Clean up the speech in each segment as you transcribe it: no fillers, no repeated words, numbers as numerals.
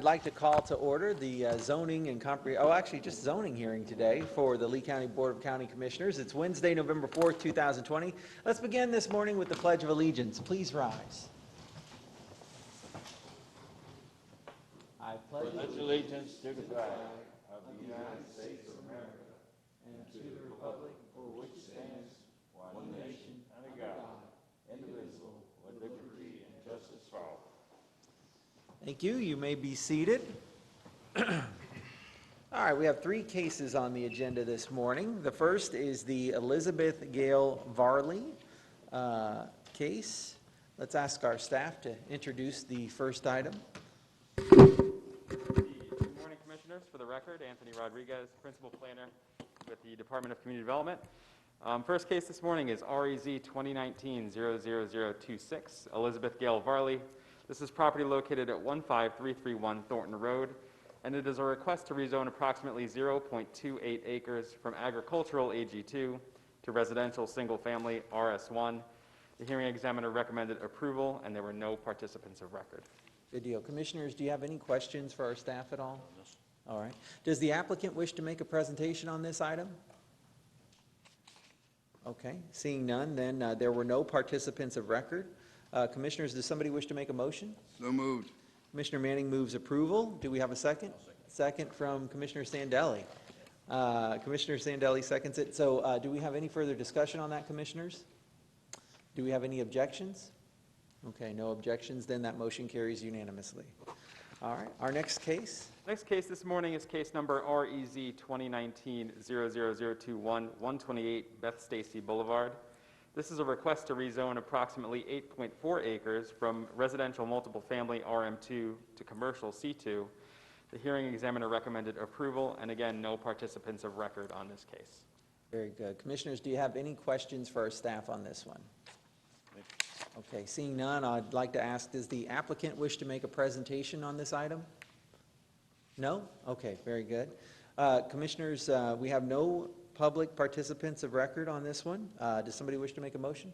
like to call to order the zoning and actually just zoning hearing today for the Lee County Board of County Commissioners. It's Wednesday, November 4th, 2020. Let's begin this morning with the Pledge of Allegiance. Please rise. I pledge allegiance to the flag of the United States of America and to the republic for which it stands, one nation, under God, indivisible, with liberty and justice for all. Thank you. You may be seated. All right, we have three cases on the agenda this morning. The first is the Elizabeth Gale Varley case. Let's ask our staff to introduce the first item. Good morning, Commissioners. For the record, Anthony Rodriguez, Principal Planner with the Department of Community Development. First case this morning is REZ 2019-00026, Elizabeth Gale Varley. This is property located at 15331 Thornton Road, and it is a request to rezone approximately 0.28 acres from agricultural AG2 to residential single-family RS1. The hearing examiner recommended approval, and there were no participants of record. Good deal. Commissioners, do you have any questions for our staff at all? All right. Does the applicant wish to make a presentation on this item? Okay. Seeing none, then there were no participants of record. Commissioners, does somebody wish to make a motion? So moved. Commissioner Manning moves approval. Do we have a second? Second from Commissioner Sandelli. Commissioner Sandelli seconds it. So do we have any further discussion on that, Commissioners? Do we have any objections? Okay, no objections. Then that motion carries unanimously. All right, our next case. Next case this morning is case number REZ 2019-00021, 128 Beth Stacy Boulevard. This is a request to rezone approximately 8.4 acres from residential multiple family RM2 to commercial C2. The hearing examiner recommended approval, and again, no participants of record on this case. Very good. Commissioners, do you have any questions for our staff on this one? Okay, seeing none, I'd like to ask, does the applicant wish to make a presentation on this item? No? Okay, very good. Commissioners, we have no public participants of record on this one. Does somebody wish to make a motion?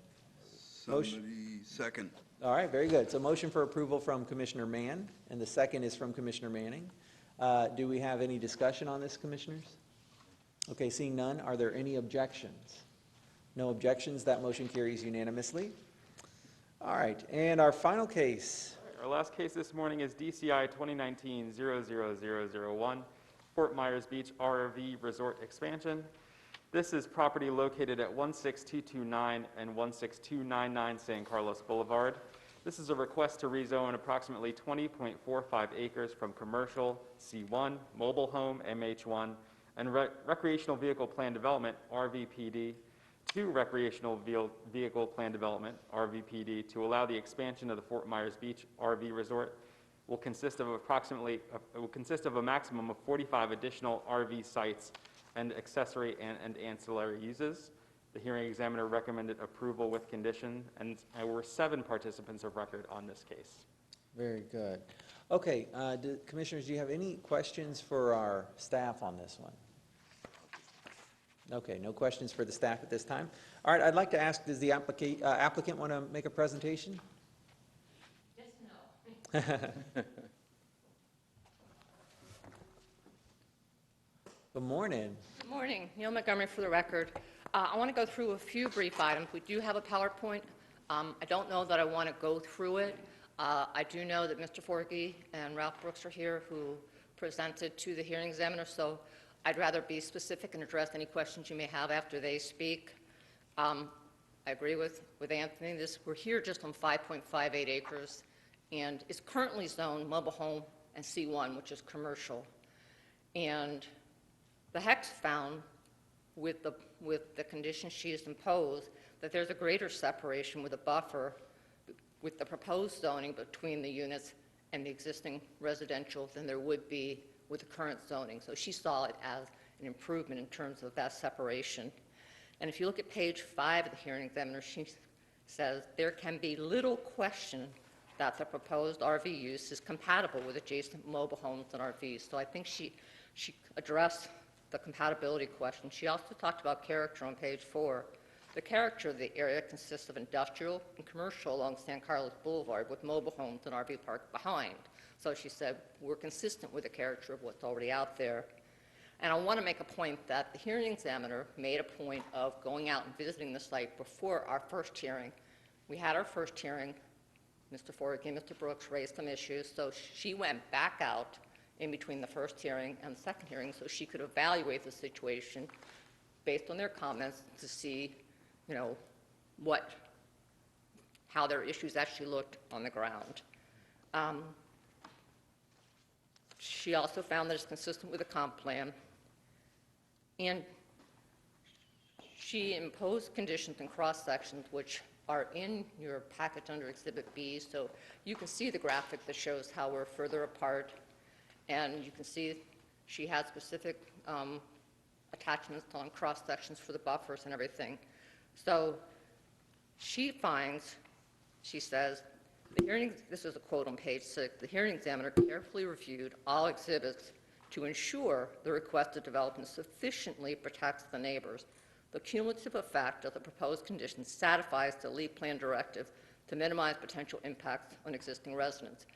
Somebody second. All right, very good. So motion for approval from Commissioner Mann, and the second is from Commissioner Manning. Do we have any discussion on this, Commissioners? Okay, seeing none, are there any objections? No objections. That motion carries unanimously. All right, and our final case. Our last case this morning is DCI 2019-00001, Fort Myers Beach RV Resort Expansion. This is property located at 16229 and 16299 San Carlos Boulevard. This is a request to rezone approximately 20.45 acres from commercial C1, mobile home MH1, and recreational vehicle plan development RVPD to recreational vehicle plan development RVPD to allow the expansion of the Fort Myers Beach RV Resort. Will consist of a maximum of 45 additional RV sites and accessory and ancillary uses. The hearing examiner recommended approval with condition, and there were 7 participants of record on this case. Very good. Okay, Commissioners, do you have any questions for our staff on this one? Okay, no questions for the staff at this time. All right, I'd like to ask, does the applicant want to make a presentation? Yes, no. Good morning. Good morning. Neil Montgomery for the record. I want to go through a few brief items. We do have a PowerPoint. I don't know that I want to go through it. I do know that Mr. Forgey and Ralph Brooks are here who presented to the hearing examiner, so I'd rather be specific and address any questions you may have after they speak. I agree with Anthony. We're here just on 5.58 acres, and it's currently zoned mobile home and C1, which is commercial. And the HEC's found with the conditions she has imposed that there's a greater separation with a buffer with the proposed zoning between the units and the existing residential than there would be with the current zoning. So she saw it as an improvement in terms of that separation. And if you look at page 5 of the hearing examiner, she says there can be little question that the proposed RV use is compatible with adjacent mobile homes and RVs. So I think she addressed the compatibility question. She also talked about character on page 4. The character of the area consists of industrial and commercial along San Carlos Boulevard with mobile homes and RV park behind. So she said, we're consistent with the character of what's already out there. And I want to make a point that the hearing examiner made a point of going out and visiting the site before our first hearing. We had our first hearing. Mr. Forgy and Mr. Brooks raised some issues, so she went back out in between the first hearing and the second hearing so she could evaluate the situation based on their comments to see, you know, how their issues actually looked on the ground. She also found that it's consistent with the comp plan, and she imposed conditions and cross-sections which are in your package under Exhibit B, so you can see the graphic that shows how we're further apart, and you can see she has specific attachments on cross-sections for the buffers and everything. So she finds, she says, this is a quote on page 6, the hearing examiner carefully reviewed all exhibits to ensure the requested development sufficiently protects the neighbors. The cumulative effect of the proposed conditions satisfies the lead plan directive to minimize potential impacts on existing residents.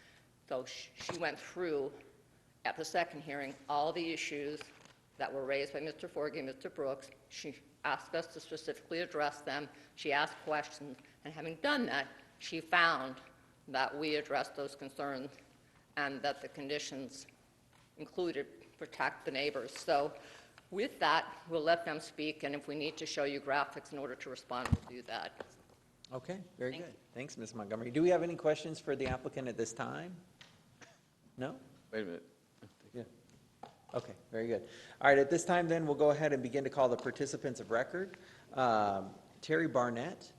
So she went through, at the second hearing, all the issues that were raised by Mr. Forgy and Mr. Brooks. She asked us to specifically address them. She asked questions, and having done that, she found that we addressed those concerns and that the conditions included protect the neighbors. So with that, we'll let them speak, and if we need to show you graphics in order to respond, we'll do that. Okay, very Thank good. Thanks, Ms. Montgomery. Do we have any questions for the applicant at this time? No? Wait a minute. Yeah. Okay, very good. All right, at this time then, we'll go ahead and begin to call the participants of record. Terry Barnett?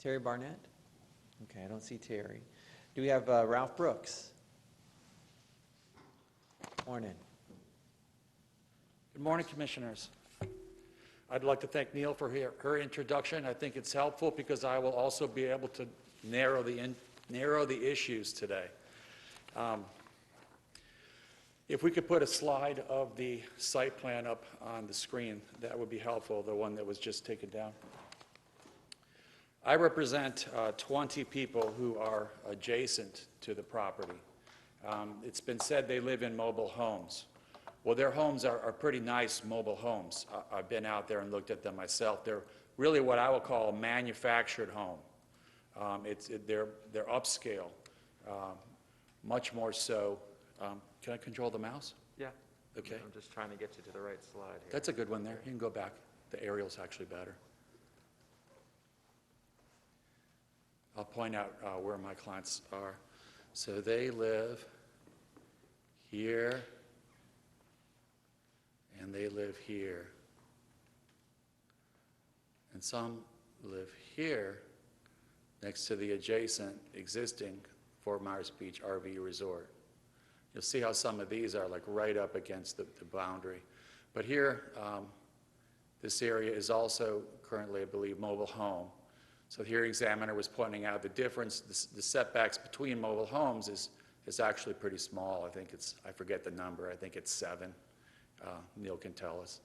Terry Barnett? Okay, I don't see Terry. Do we have Ralph Brooks? Morning. Good morning, Commissioners. I'd like to thank Neil for her introduction. I think it's helpful because I will also be able to narrow the issues today. If we could put a slide of the site plan up on the screen, that would be helpful, the one that was just taken down. I represent 20 people who are adjacent to the property. It's been said they live in mobile homes. Well, their homes are pretty nice mobile homes. I've been out there and looked at them myself. They're really what I would call a manufactured home. They're upscale, much more so. Can I control the mouse? Yeah. Okay. I'm just trying to get you to the right slide here. That's a good one there. You can go back. The aerial's actually better. I'll point out where my clients are. So they live here, and they live here. And some live here next to the adjacent existing Fort Myers Beach RV resort. You'll see how some of these are like right up against the boundary. But here, this area is also currently, I believe, mobile home. So the hearing examiner was pointing out the difference, the setbacks between mobile homes is actually pretty small. I think it's, I forget the number, I think it's 7. Neil can tell us.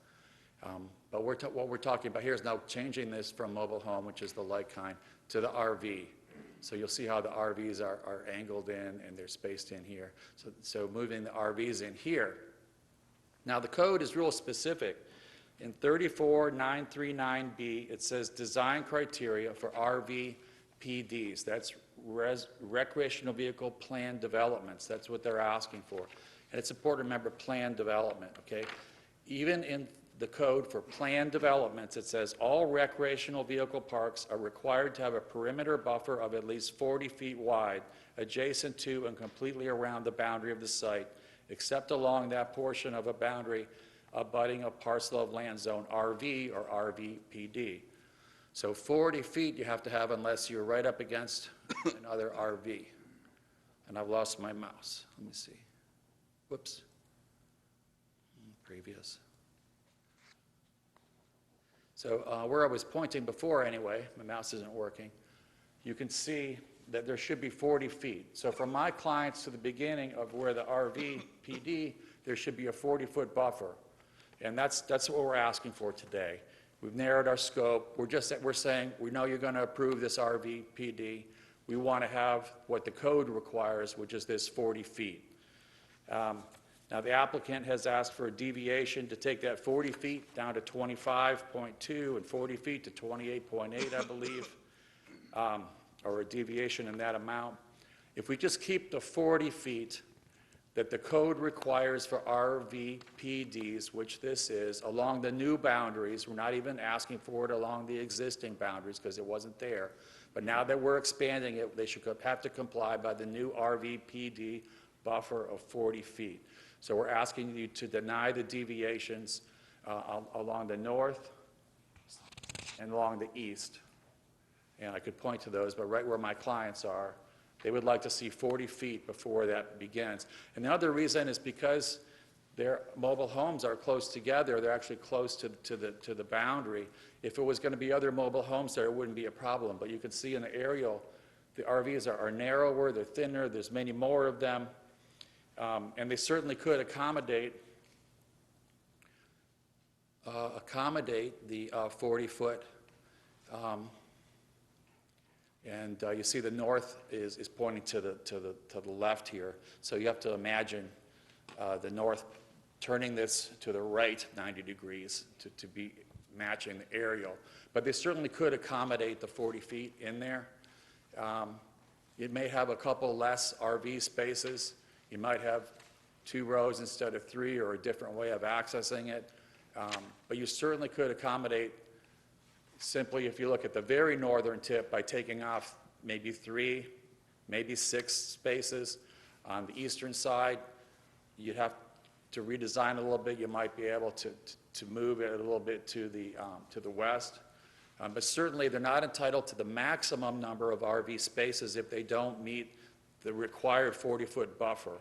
But what we're talking about here is now changing this from mobile home, which is the light kind, to the RV. So you'll see how the RVs are angled in and they're spaced in here. So moving the RVs in here. Now the code is real specific. In 34939B, it says design criteria for RV PDs. That's recreational vehicle plan developments. That's what they're asking for. And it's important to remember plan development, okay? Even in the code for plan developments, it says all recreational vehicle parks are required to have a perimeter buffer of at least 40 feet wide, adjacent to and completely around the boundary of the site, except along that portion of a boundary abutting a parcel of land zone RV or RVPD. So 40 feet you have to have unless you're right up against another RV. And I've lost my mouse. Let me see. Whoops. Previous. So where I was pointing before anyway, my mouse isn't working, you can see that there should be 40 feet. So from my clients to the beginning of where the RV PD, there should be a 40-foot buffer. And that's what we're asking for today. We've narrowed our scope. We're saying, we know you're going to approve this RVPD. We want to have what the code requires, which is this 40 feet. Now, the applicant has asked for a deviation to take that 40 feet down to 25.2 and 40 feet to 28.8, I believe, or a deviation in that amount. If we just keep the 40 feet that the code requires for RVPDs, which this is, along the new boundaries, we're not even asking for it along the existing boundaries because it wasn't there, but now that we're expanding it, they should have to comply by the new RVPD buffer of 40 feet. So we're asking you to deny the deviations along the north and along the east. And I could point to those, but right where my clients are, they would like to see 40 feet before that begins. And the other reason is because their mobile homes are close together. They're actually close to the boundary. If it was going to be other mobile homes there, it wouldn't be a problem. But you can see in the aerial, the RVs are narrower, they're thinner, there's many more of them. And they certainly could accommodate the 40-foot. And you see the north is pointing to the left here. So you have to imagine the north turning this to the right 90 degrees to be matching the aerial. But they certainly could accommodate the 40 feet in there. It may have a couple less RV spaces. You might have 2 rows instead of 3 or a different way of accessing it. But you certainly could accommodate simply, if you look at the very northern tip, by taking off maybe 3, maybe 6 spaces. On the eastern side, you'd have to redesign a little bit. You might be able to move it a little bit to the west. But certainly, they're not entitled to the maximum number of RV spaces if they don't meet the required 40-foot buffer.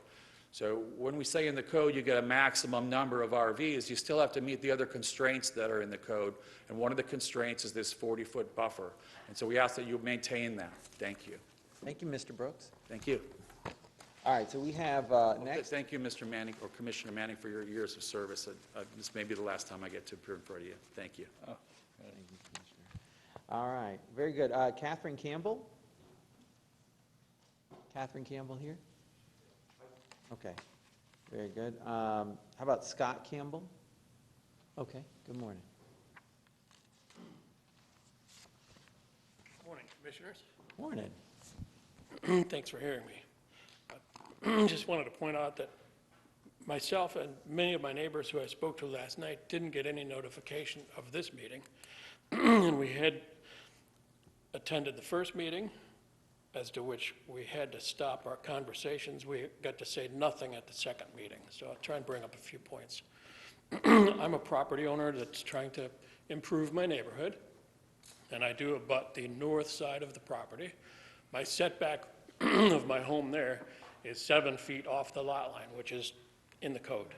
So when we say in the code you get a maximum number of RVs, you still have to meet the other constraints that are in the code, and one of the constraints is this 40-foot buffer. And so we ask that you maintain that. Thank you. Thank you, Mr. Brooks. Thank you. All right, so we have next. Thank you, Mr. Manning, or Commissioner Manning, for your years of service. This may be the last time I get to appear in front of you. Thank you. Thank you, Commissioner. All right, very good. Catherine Campbell? Catherine Campbell here? Okay, very good. How about Scott Campbell? Okay, good morning. Morning, Commissioners. Morning. Thanks for hearing me. Just wanted to point out that myself and many of my neighbors who I spoke to last night didn't get any notification of this meeting. And we had attended the first meeting, as to which we had to stop our conversations. We got to say nothing at the second meeting, so I'll try and bring up a few points. I'm a property owner that's trying to improve my neighborhood, and I do abut the north side of the property. My setback of my home there is 7 feet off the lot line, which is in the code.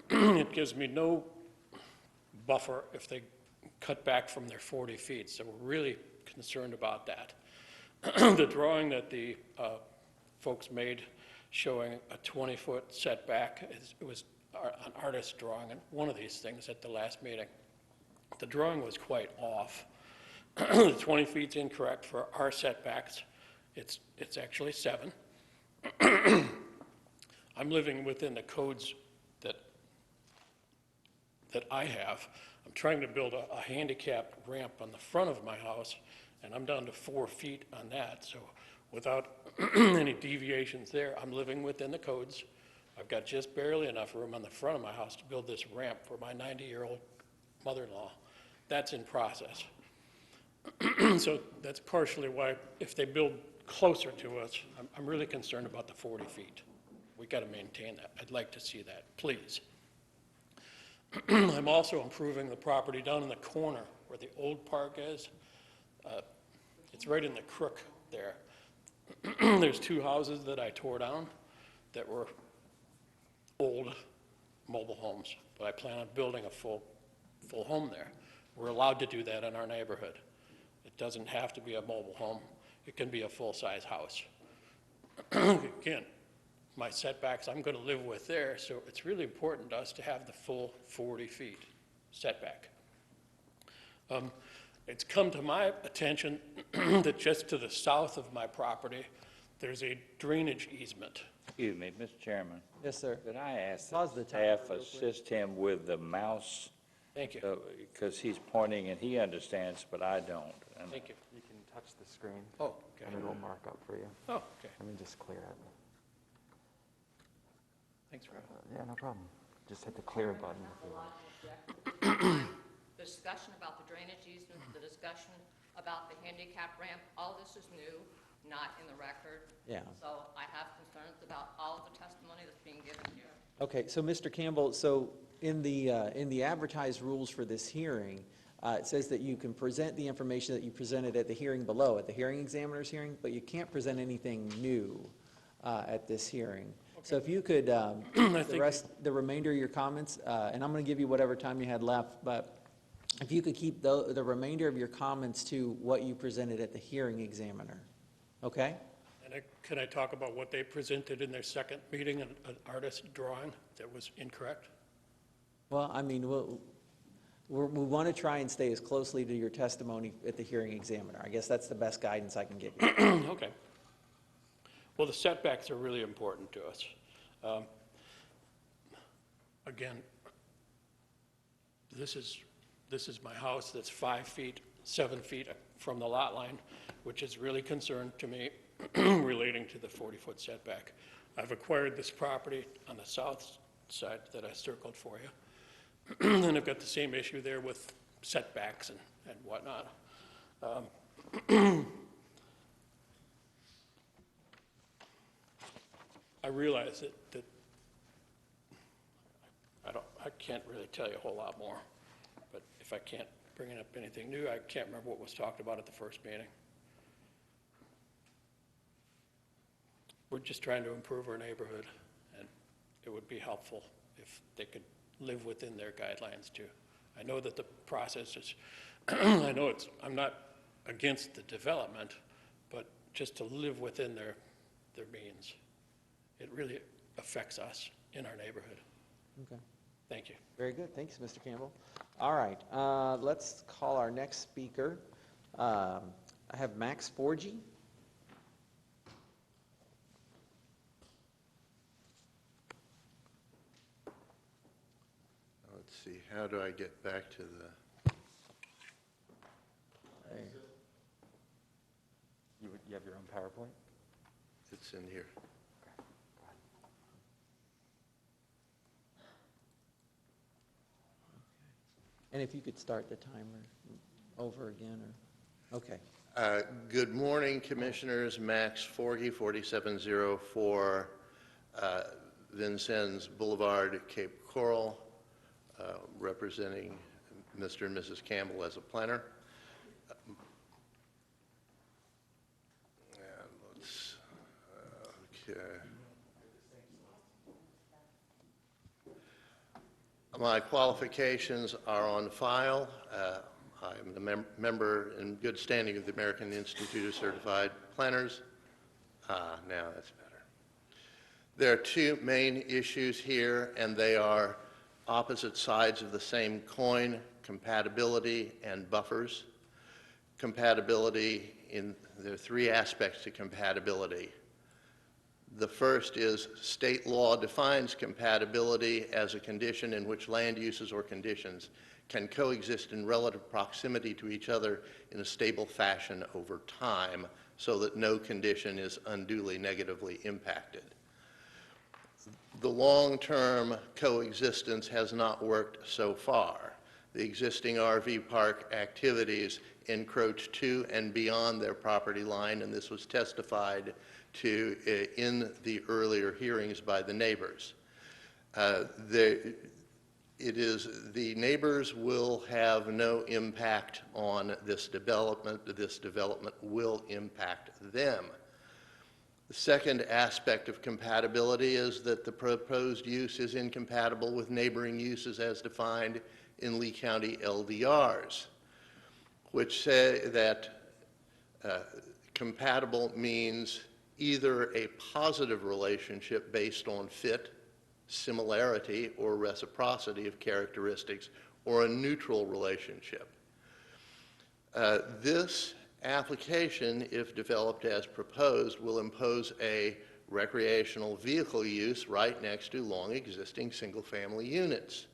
It gives me no buffer if they cut back from their 40 feet, so we're really concerned about that. The drawing that the folks made showing a 20-foot setback, it was an artist's drawing, and one of these things at the last meeting. The drawing was quite off. The 20 feet's incorrect for our setbacks. It's actually 7. I'm living within the codes that I have. I'm trying to build a handicapped ramp on the front of my house, and I'm down to 4 feet on that. So without any deviations there, I'm living within the codes. I've got just barely enough room on the front of my house to build this ramp for my 90-year-old mother-in-law. That's in process. So that's partially why, if they build closer to us, I'm really concerned about the 40 feet. We got to maintain that. I'd like to see that, please. I'm also improving the property down in the corner where the old park is. It's right in the crook there. There's 2 houses that I tore down that were old mobile homes, but I plan on building a full home there. We're allowed to do that in our neighborhood. It doesn't have to be a mobile home. It can be a full-size house. Again, my setbacks I'm going to live with there, so it's really important to us to have the full 40 feet setback. It's come to my attention that just to the south of my property, there's a drainage easement. Excuse me, Mr. Chairman, Yes, sir. could I ask Pause the that timer staff real quick. assist him with the mouse? Thank you. Because he's pointing and he understands, but I don't. And Thank you. You can touch the screen, Oh, okay. and it'll mark up for you. Oh, okay. Let me just clear it. Thanks, Rob. Yeah, no problem. Just hit the clear button if you want. The discussion about the drainage easement, the discussion about the handicap ramp, all this is new, not in the record. Yeah. So I have concerns about all of the testimony that's being given here. Okay, so Mr. Campbell, so in the advertised rules for this hearing, it says that you can present the information that you presented at the hearing below, at the hearing examiner's hearing, but you can't present anything new at this hearing. So if you could, the remainder of your comments, and I'm going to give you whatever time you had left, but if you could keep the remainder of your comments to what you presented at the hearing examiner, okay? And can I talk about what they presented in their second meeting, an artist drawing that was incorrect? Well, I mean, we want to try and stay as closely to your testimony at the hearing examiner. I guess that's the best guidance I can give you. Okay. Well, the setbacks are really important to us. Again, this is my house that's 5 feet, 7 feet from the lot line, which is really concerned to me relating to the 40-foot setback. I've acquired this property on the south side that I circled for you. And I've got the same issue there with setbacks and whatnot. I realize that I can't really tell you a whole lot more, but if I can't bring up anything new, I can't remember what was talked about at the first meeting. We're just trying to improve our neighborhood, and it would be helpful if they could live within their guidelines too. I know that the process is, I'm not against the development, but just to live within their means. It really affects us in our neighborhood. Okay. Thank you. Very good. Thanks, Mr. Campbell. All right, let's call our next speaker. I have Max Forgy. Let's see, how do I get back to the, Hey. You have your own PowerPoint? it's in here. And if you could start the timer over again, or, okay. Good morning, Commissioners. Max Forgy, 4704 Vincennes Boulevard, Cape Coral, representing Mr. and Mrs. Campbell as a planner. Okay. My qualifications are on file. I'm the member in good standing of the American Institute of Certified Planners. Now that's better. There are two main issues here, and they are opposite sides of the same coin: compatibility and buffers. Compatibility, there are three aspects to compatibility. The first is state law defines compatibility as a condition in which land uses or conditions can coexist in relative proximity to each other in a stable fashion over time so that no condition is unduly negatively impacted. The long-term coexistence has not worked so far. The existing RV park activities encroach to and beyond their property line, and this was testified to in the earlier hearings by the neighbors. The neighbors will have no impact on this development. This development will impact them. The second aspect of compatibility is that the proposed use is incompatible with neighboring uses as defined in Lee County LDRs, which say that compatible means either a positive relationship based on fit, similarity, or reciprocity of characteristics, or a neutral relationship. This application, if developed as proposed, will impose a recreational vehicle use right next to long existing single-family units.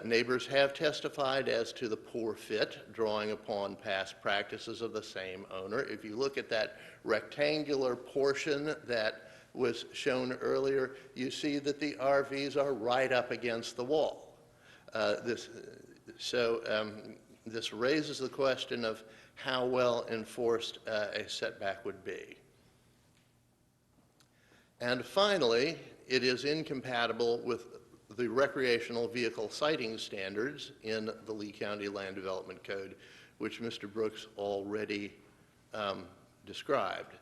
Neighbors have testified as to the poor fit, drawing upon past practices of the same owner. If you look at that rectangular portion that was shown earlier, you see that the RVs are right up against the wall. This raises the question of how well enforced a setback would be. And finally, it is incompatible with the recreational vehicle siting standards in the Lee County Land Development Code, which Mr. Brooks already described.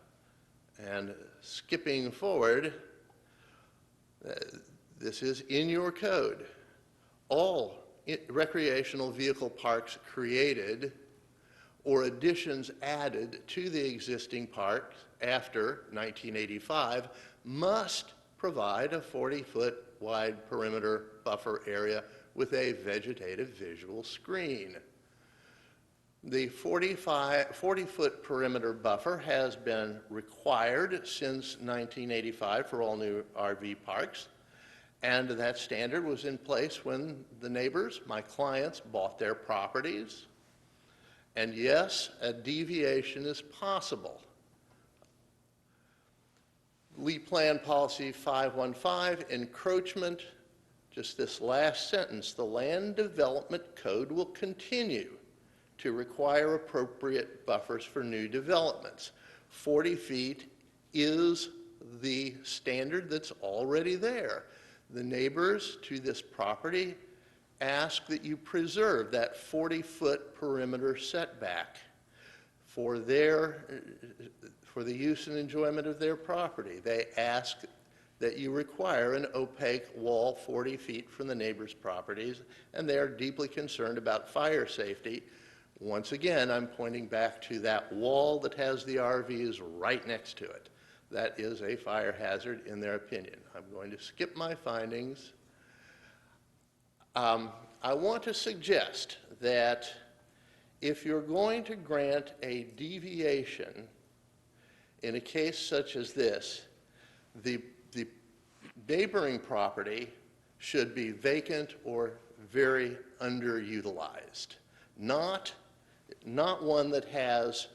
And skipping forward, this is in your code. All recreational vehicle parks created or additions added to the existing parks after 1985 must provide a 40-foot wide perimeter buffer area with a vegetative visual screen. The 40-foot perimeter buffer has been required since 1985 for all new RV parks, and that standard was in place when the neighbors, my clients, bought their properties. And yes, a deviation is possible. Lee Plan Policy 515, encroachment, just this last sentence, the Land Development Code will continue to require appropriate buffers for new developments. 40 feet is the standard that's already there. The neighbors to this property ask that you preserve that 40-foot perimeter setback for the use and enjoyment of their property. They ask that you require an opaque wall 40 feet from the neighbors' properties, and they are deeply concerned about fire safety. Once again, I'm pointing back to that wall that has the RVs right next to it. That is a fire hazard in their opinion. I'm going to skip my findings. I want to suggest that if you're going to grant a deviation in a case such as this, the neighboring property should be vacant or very underutilized, not one that has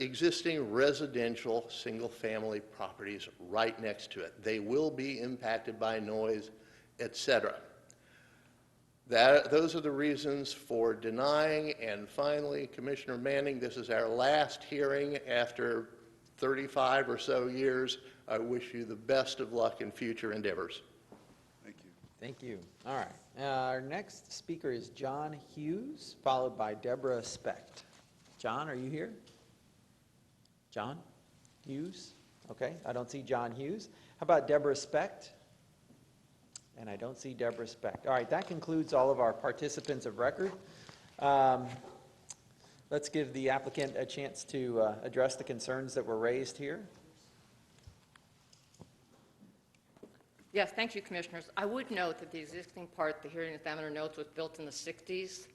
existing residential single-family properties right next to it. They will be impacted by noise, etc. Those are the reasons for denying. And finally, Commissioner Manning, this is our last hearing after 35 or so years. I wish you the best of luck in future endeavors. Thank you. Thank you. All right. Our next speaker is John Hughes, followed by Deborah Specht. John, are you here? John Hughes? Okay, I don't see John Hughes. How about Deborah Specht? And I don't see Deborah Specht. All right, that concludes all of our participants of record. Let's give the applicant a chance to address the concerns that were raised here. Yes, thank you, Commissioners. I would note that the existing part, the hearing examiner notes, was built in the 60s,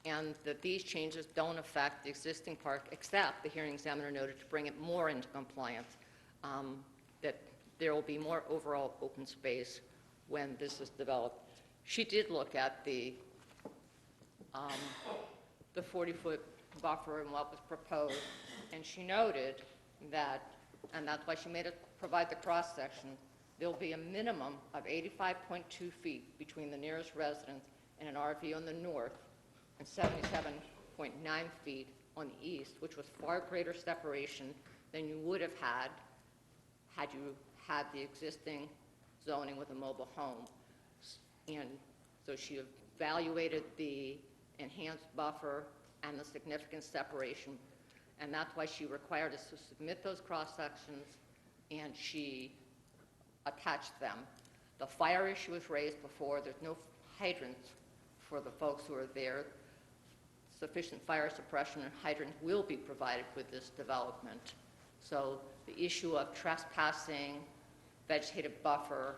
and that these changes don't affect the existing park, except the hearing examiner noted to bring it more into compliance, that there will be more overall open space when this is developed. She did look at the 40-foot buffer and what was proposed, and she noted that, and that's why she made it provide the cross-section, there'll be a minimum of 85.2 feet between the nearest residence and an RV on the north, and 77.9 feet on the east, which was far greater separation than you would have had you had the existing zoning with a mobile home. And so she evaluated the enhanced buffer and the significant separation, and that's why she required us to submit those cross-sections, and she attached them. The fire issue was raised before. There's no hydrants for the folks who are there. Sufficient fire suppression and hydrants will be provided with this development. So the issue of trespassing, vegetative buffer,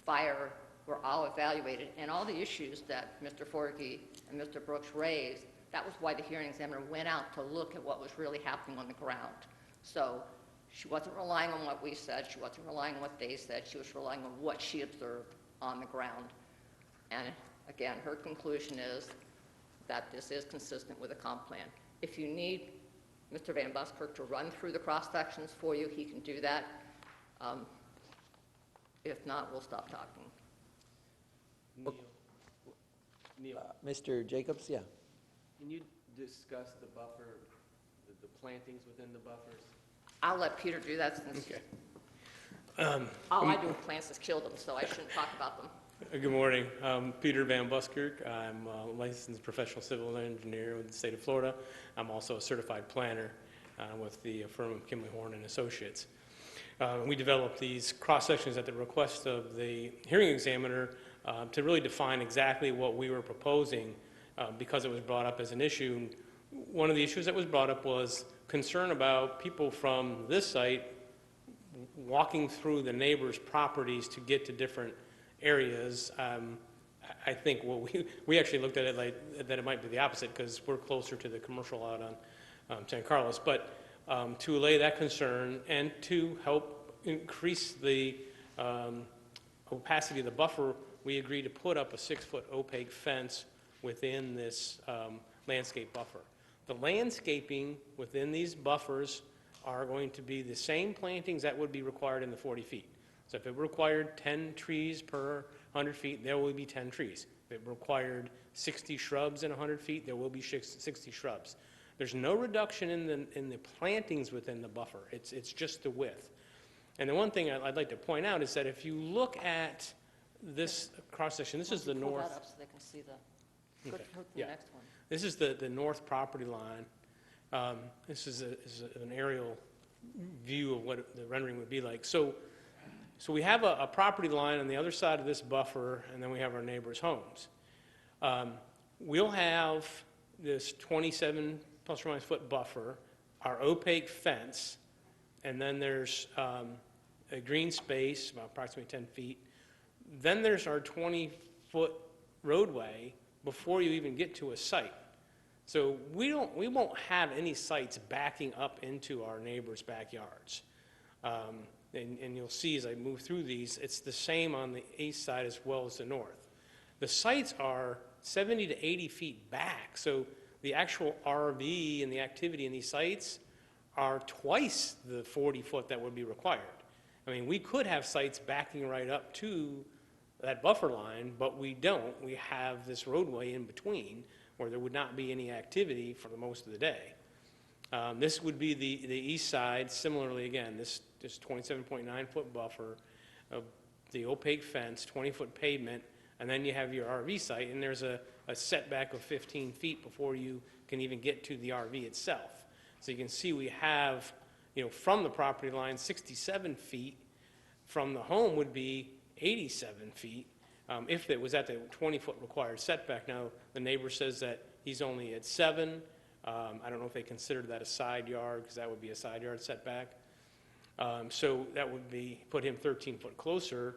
fire were all evaluated, and all the issues that Mr. Forgy and Mr. Brooks raised, That was why the hearing examiner went out to look at what was really happening on the ground. So she wasn't relying on what we said, she wasn't relying on what they said, she was relying on what she observed on the ground. And again, her conclusion is that this is consistent with the comp plan. If you need Mr. Van Buskirk to run through the cross-sections for you, he can do that. If not, we'll stop talking. Neil, Mr. Jacobs, yeah. can you discuss the buffer, the plantings within the buffers? I'll let Peter do that since Okay. all I do with plants is kill them, so I shouldn't talk about them. Good morning. I'm Peter Van Buskirk. I'm a licensed professional civil engineer with the state of Florida. I'm also a certified planner with the firm of Kimley Horn and Associates. We developed these cross-sections at the request of the hearing examiner to really define exactly what we were proposing because it was brought up as an issue. One of the issues that was brought up was concern about people from this site walking through the neighbors' properties to get to different areas. I think what we actually looked at it like that it might be the opposite because we're closer to the commercial out on San Carlos. But to allay that concern and to help increase the opacity of the buffer, we agreed to put up a 6-foot opaque fence within this landscape buffer. The landscaping within these buffers are going to be the same plantings that would be required in the 40 feet. So if it required 10 trees per 100 feet, there will be 10 trees. If it required 60 shrubs in 100 feet, there will be 60 shrubs. There's no reduction in the plantings within the buffer. It's just the width. And the one thing I'd like to point out is that if you look at this cross-section, this is the Pull north. that up so they can see the, go Okay, to the yeah. next one. This is the north property line. This is an aerial view of what the rendering would be like. So we have a property line on the other side of this buffer, and then we have our neighbors' homes. We'll have this 27 plus or minus foot buffer, our opaque fence, and then there's a green space, about approximately 10 feet. Then there's our 20-foot roadway before you even get to a site. So we won't have any sites backing up into our neighbors' backyards. And you'll see as I move through these, it's the same on the east side as well as the north. The sites are 70 to 80 feet back, so the actual RV and the activity in these sites are twice the 40-foot that would be required. I mean, we could have sites backing right up to that buffer line, but we don't. We have this roadway in between where there would not be any activity for the most of the day. This would be the east side. Similarly, again, this 27.9-foot buffer, the opaque fence, 20-foot pavement, and then you have your RV site, and there's a setback of 15 feet before you can even get to the RV itself. So you can see we have, from the property line, 67 feet. From the home would be 87 feet if it was at the 20-foot required setback. Now, the neighbor says that he's only at 7. I don't know if they considered that a side yard, because that would be a side yard setback. So that would put him 13 foot closer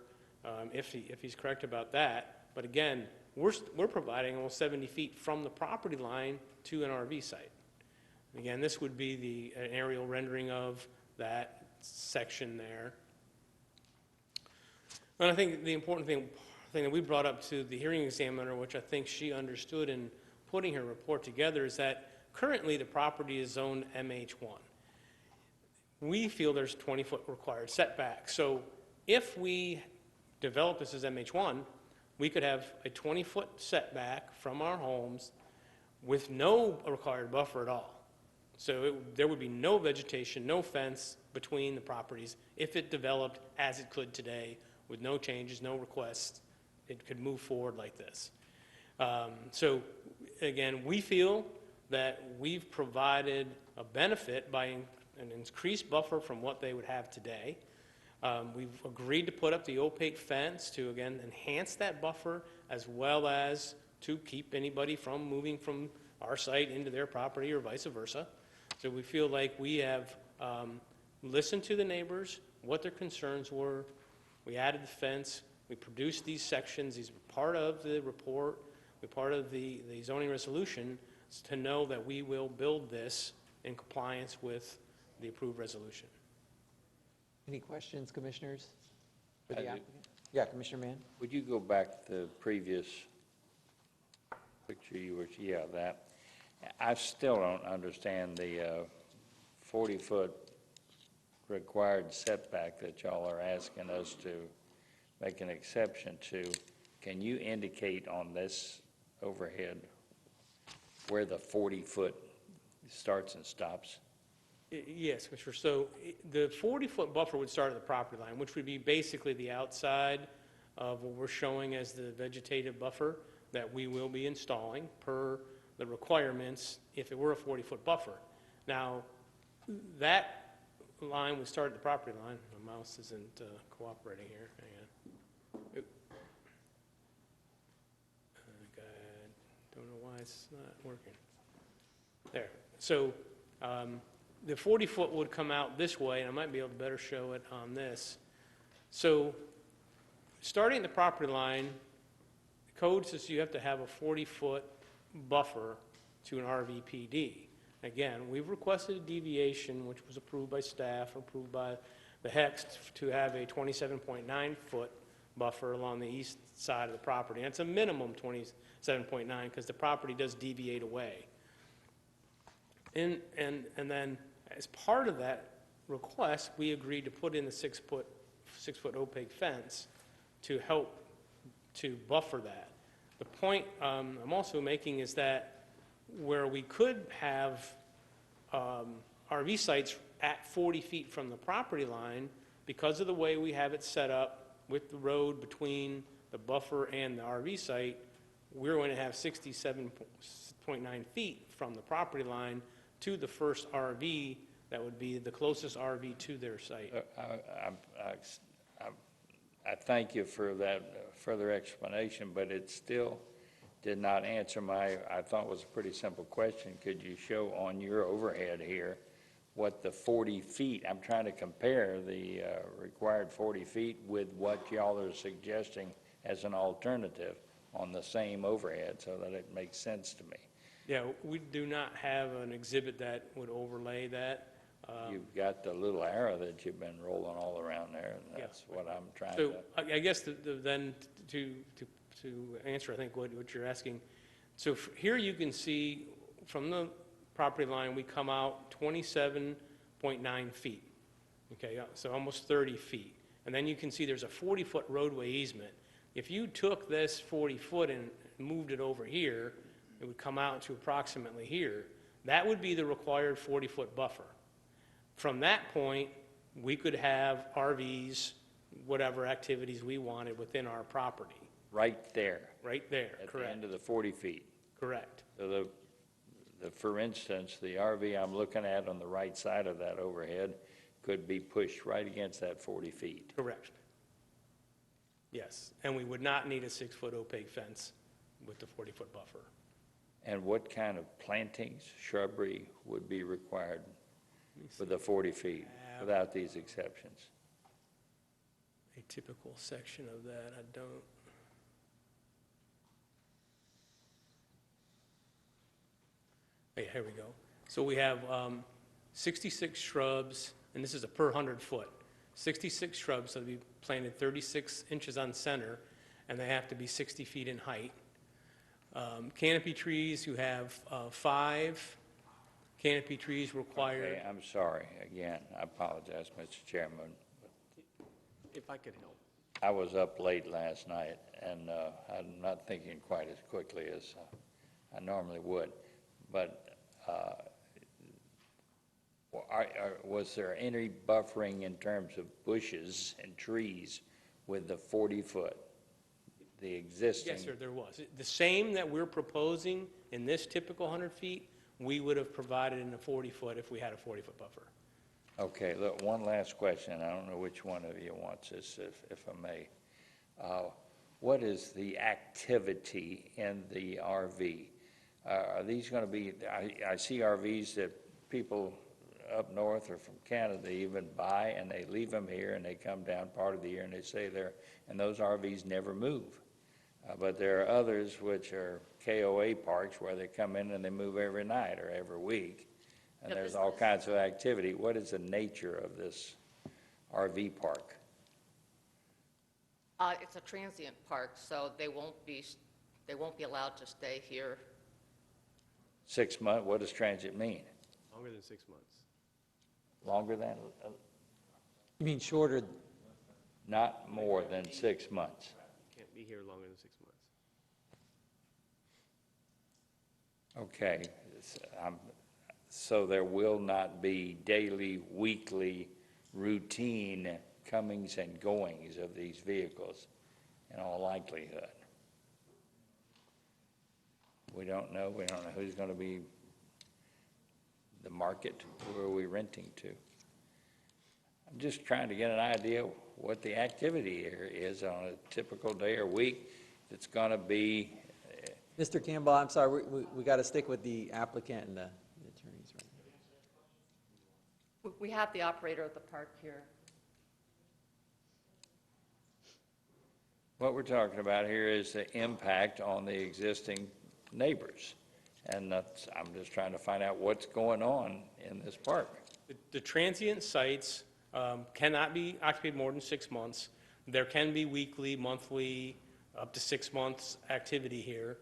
if he's correct about that. But again, we're providing almost 70 feet from the property line to an RV site. Again, this would be an aerial rendering of that section there. And I think the important thing that we brought up to the hearing examiner, which I think she understood in putting her report together, is that currently the property is zoned MH1. We feel there's 20-foot required setback. So if we develop this as MH1, we could have a 20-foot setback from our homes with no required buffer at all. So there would be no vegetation, no fence between the properties if it developed as it could today with no changes, no requests. It could move forward like this. So again, we feel that we've provided a benefit by an increased buffer from what they would have today. We've agreed to put up the opaque fence to, again, enhance that buffer as well as to keep anybody from moving from our site into their property or vice versa. So we feel like we have listened to the neighbors, what their concerns were. We added the fence. We produced these sections. These were part of the report. We're part of the zoning resolution to know that we will build this in compliance with the approved resolution. Any questions, commissioners, for I the do. applicant? Yeah, Commissioner Mann? Would you go back to the previous picture you were, yeah, that. I still don't understand the 40-foot required setback that y'all are asking us to make an exception to. Can you indicate on this overhead where the 40-foot starts and stops? Yes, Commissioner. So the 40-foot buffer would start at the property line, which would be basically the outside of what we're showing as the vegetative buffer that we will be installing per the requirements if it were a 40-foot buffer. Now, that line would start at the property line. My mouse isn't cooperating here. Hang on. I don't know why it's not working. There. So the 40-foot would come out this way, and I might be able to better show it on this. So starting at the property line, the code says you have to have a 40-foot buffer to an RVPD. Again, we've requested a deviation, which was approved by staff, approved by the HEX, to have a 27.9-foot buffer along the east side of the property. And it's a minimum 27.9 because the property does deviate away. And then as part of that request, we agreed to put in the 6-foot opaque fence to help to buffer that. The point I'm also making is that where we could have RV sites at 40 feet from the property line, because of the way we have it set up with the road between the buffer and the RV site, we're going to have 67.9 feet from the property line to the first RV that would be the closest RV to their site. I thank you for that further explanation, but it still did not answer my, I thought was a pretty simple question. Could you show on your overhead here what the 40 feet, I'm trying to compare the required 40 feet with what y'all are suggesting as an alternative on the same overhead so that it makes sense to me. Yeah, we do not have an exhibit that would overlay that. You've got the little arrow that you've been rolling all around there, and that's what I'm trying So to. I guess then to answer, I think, what you're asking, so here you can see from the property line, we come out 27.9 feet, okay, so almost 30 feet. And then you can see there's a 40-foot roadway easement. If you took this 40-foot and moved it over here, it would come out to approximately here. That would be the required 40-foot buffer. From that point, we could have RVs, whatever activities we wanted within our property. Right there. Right there, At correct. the end of the 40 feet. Correct. So for instance, the RV I'm looking at on the right side of that overhead could be pushed right against that 40 feet. Correct. Yes, and we would not need a 6-foot opaque fence with the 40-foot buffer. And what kind of plantings, shrubbery would be required for the 40 feet without these exceptions? A typical section of that, I don't. Oh, yeah, here we go. So we have 66 shrubs, and this is a per 100 foot. 66 shrubs that will be planted 36 inches on center, and they have to be 60 feet in height. Canopy trees, you have 5 canopy trees required. Okay, I'm sorry, again, I apologize, Mr. Chairman. If I could help. I was up late last night, and I'm not thinking quite as quickly as I normally would. But was there any buffering in terms of bushes and trees with the 40-foot, the existing? Yes, sir, there was. The same that we're proposing in this typical 100 feet, we would have provided in a 40-foot if we had a 40-foot buffer. Okay, look, one last question. I don't know which one of you wants this, if I may. What is the activity in the RV? Are these going to be, I see RVs that people up north or from Canada even buy, and they leave them here, and they come down part of the year, and they stay there, and those RVs never move. But there are others which are KOA parks where they come in and they move every night or every week. And Yeah, there's this all is- kinds of activity. What is the nature of this RV park? It's a transient park, so they won't be allowed to stay here. 6 months, what does transient mean? Longer than 6 months. Longer than, You mean shorter, not more than 6 months? Can't be here longer than 6 months. Okay, so there will not be daily, weekly, routine comings and goings of these vehicles in all likelihood. We don't know who's going to be the market, who are we renting to? I'm just trying to get an idea what the activity here is on a typical day or week that's going to be. Mr. Campbell, I'm sorry, we got to stick with the applicant and the attorneys. Right? We have the operator of the park here. What we're talking about here is the impact on the existing neighbors. And I'm just trying to find out what's going on in this park. The transient sites cannot be occupied more than 6 months. There can be weekly, monthly, up to 6 months activity here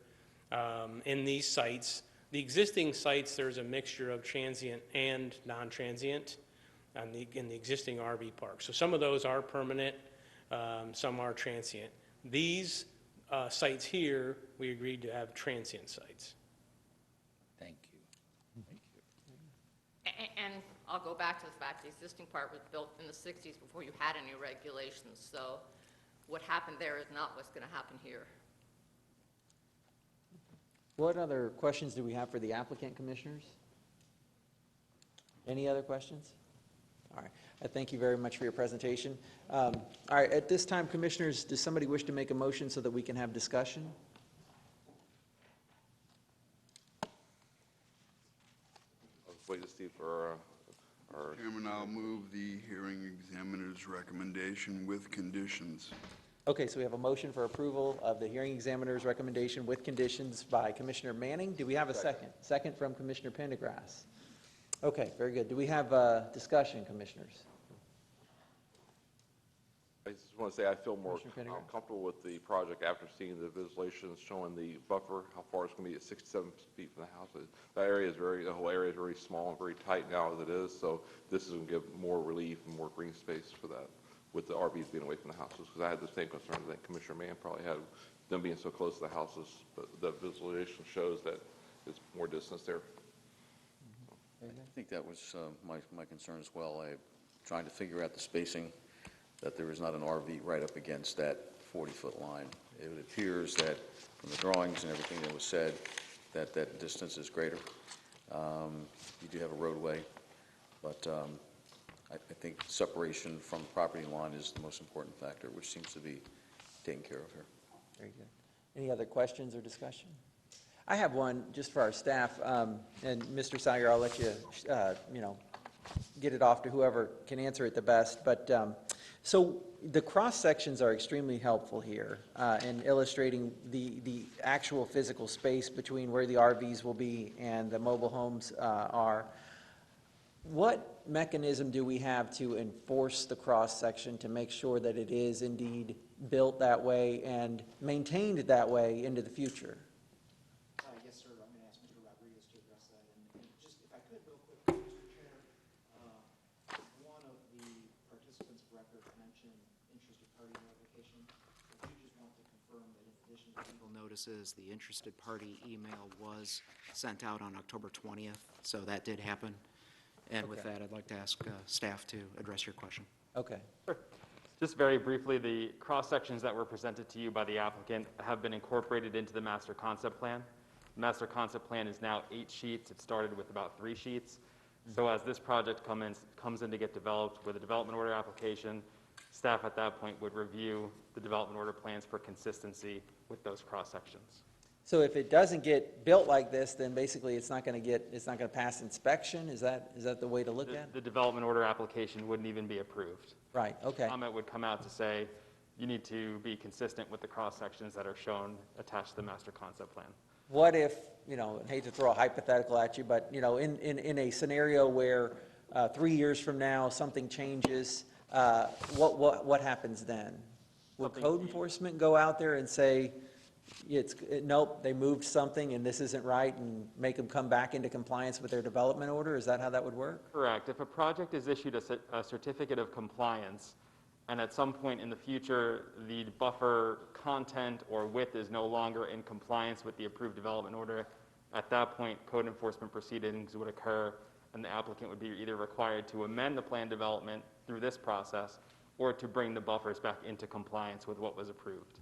in these sites. The existing sites, there's a mixture of transient and non-transient in the existing RV park. So some of those are permanent, some are transient. These sites here, we agreed to have transient sites. Thank you. And I'll go back to the fact the existing part was built in the 60s before you had any regulations, so what happened there is not what's going to happen here. What other questions do we have for the applicant, commissioners? Any other questions? All right, I thank you very much for your presentation. All right, at this time, commissioners, does somebody wish to make a motion so that we can have discussion? Let's wait to see for our Chairman, I'll move the hearing examiner's recommendation with conditions. Okay, so we have a motion for approval of the hearing examiner's recommendation with conditions by Commissioner Manning. Do we have a second? Second from Commissioner Pendergrass. Okay, very good. Do we have discussion, commissioners? I just want to say I feel more Commissioner Pendergrass. comfortable with the project after seeing the visualizations showing the buffer, how far it's going to be at 67 feet from the house. That area is the whole area is very small and very tight now as it is, so this is going to give more relief and more green space for that with the RVs being away from the houses, because I had the same concerns that Commissioner Mann probably had, them being so close to the houses, but the visualization shows that it's more distance there. I think that was my concern as well. I'm trying to figure out the spacing, that there is not an RV right up against that 40-foot line. It appears that from the drawings and everything that was said, that that distance is greater. You do have a roadway, but I think separation from the property line is the most important factor, which seems to be taken care of here. Very good. Any other questions or discussion? I have one just for our staff, and Mr. Sager, I'll let you, get it off to whoever can answer it the best. But so the cross sections are extremely helpful here in illustrating the actual physical space between where the RVs will be and the mobile homes are. What mechanism do we have to enforce the cross section to make sure that it is indeed built that way and maintained that way into the future? Yes, sir. I'm going to ask Mr. Rodriguez to address that. And just, if I could, real quick, Mr. Chair, one of the participants of record mentioned interested party notification. If you just want to confirm that in addition to legal notices, the interested party email was sent out on October 20th, so that did happen. And with that, I'd like to ask staff to address your question. Okay. Sure. Just very briefly, the cross-sections that were presented to you by the applicant have been incorporated into the master concept plan. The master concept plan is now 8 sheets. It started with about 3 sheets. So as this project comes in to get developed with a development order application, staff at that point would review the development order plans for consistency with those cross-sections. So if it doesn't get built like this, then basically it's not going to pass inspection? Is that the way to look at it? The development order application wouldn't even be approved. Right, okay. Comment would come out to say, you need to be consistent with the cross-sections that are shown attached to the master concept plan. What if, I hate to throw a hypothetical at you, but, in a scenario where 3 years from now, something changes, what happens then? Will code enforcement go out there and say, nope, they moved something and this isn't right, and make them come back into compliance with their development order? Is that how that would work? Correct. If a project is issued a certificate of compliance, and at some point in the future, the buffer content or width is no longer in compliance with the approved development order, at that point, code enforcement proceedings would occur, and the applicant would be either required to amend the plan development through this process, or to bring the buffers back into compliance with what was approved.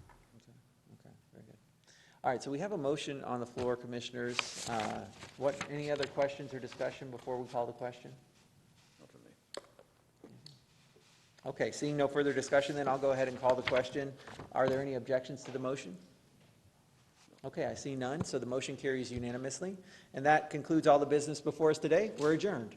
Okay, very good. All right, so we have a motion on the floor, Commissioners. Any other questions or discussion before we call the question? Not for me. Okay, seeing no further discussion, then I'll go ahead and call the question. Are there any objections to the motion? Okay, I see none, so the motion carries unanimously. And that concludes all the business before us today. We're adjourned.